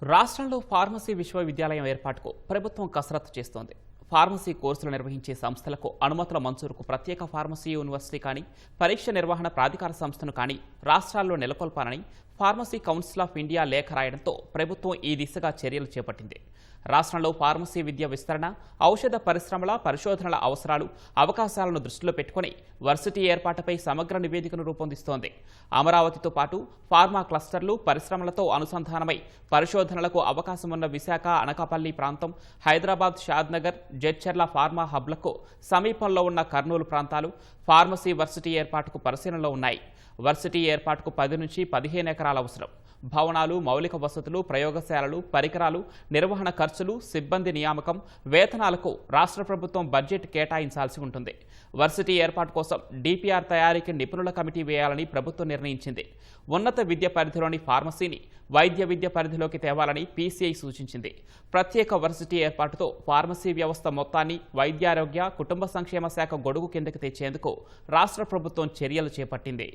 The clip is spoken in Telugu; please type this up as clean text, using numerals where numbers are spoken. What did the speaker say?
రాష్ట్రంలో ఫార్మసీ విశ్వవిద్యాలయం ఏర్పాటుకు ప్రభుత్వం కసరత్తు చేస్తోంది. ఫార్మసీ కోర్సులు నిర్వహించే సంస్థలకు అనుమతుల మంజూరుకు ప్రత్యేక ఫార్మసీ యూనివర్సిటీ కానీ, పరీక్ష నిర్వహణ ప్రాధికార సంస్థను కానీ రాష్ట్రాల్లో నెలకొల్పాలని ఫార్మసీ కౌన్సిల్ ఆఫ్ ఇండియా లేఖ రాయడంతో ప్రభుత్వం ఈ దిశగా చర్యలు చేపట్టింది. రాష్ట్రంలో ఫార్మసీ విద్య విస్తరణ, ఔషధ పరిశ్రమల పరిశోధనల అవసరాలు, అవకాశాలను దృష్టిలో పెట్టుకుని వర్సిటీ ఏర్పాటుపై సమగ్ర నివేదికను రూపొందిస్తోంది. అమరావతితో పాటు ఫార్మా క్లస్టర్లు, పరిశ్రమలతో అనుసంధానమై పరిశోధనలకు అవకాశమున్న విశాఖ, అనకాపల్లి ప్రాంతం, హైదరాబాద్, షాద్నగర్, జడ్చర్ల ఫార్మా హబ్లకు సమీపంలో ఉన్న కర్నూలు ప్రాంతాలు ఫార్మసీ వర్సిటీ ఏర్పాటుకు పరిశీలనలో ఉన్నాయి. వర్సిటీ ఏర్పాటుకు 10 నుంచి 15 ఎకరాల అవసరం. భవనాలు, మౌలిక వసతులు, ప్రయోగశాలలు, పరికరాలు, నిర్వహణ ఖర్చులు, సిబ్బంది నియామకం, వేతనాలకు రాష్ట్ర ప్రభుత్వం బడ్జెట్ కేటాయించాల్సి ఉంటుంది. వర్సిటీ ఏర్పాటు కోసం డిపిఆర్ తయారీకి నిపుణుల కమిటీ వేయాలని ప్రభుత్వం నిర్ణయించింది. ఉన్నత విద్య పరిధిలోని ఫార్మసీని వైద్య విద్య పరిధిలోకి తేవాలని పీసీఐ సూచించింది. ప్రత్యేక వర్సిటీ ఏర్పాటుతో ఫార్మసీ వ్యవస్థ మొత్తాన్ని వైద్యారోగ్య, కుటుంబ సంక్షేమ శాఖ గొడుగు కిందకి తెచ్చేందుకు రాష్ట్ర ప్రభుత్వం చర్యలు చేపట్టింది.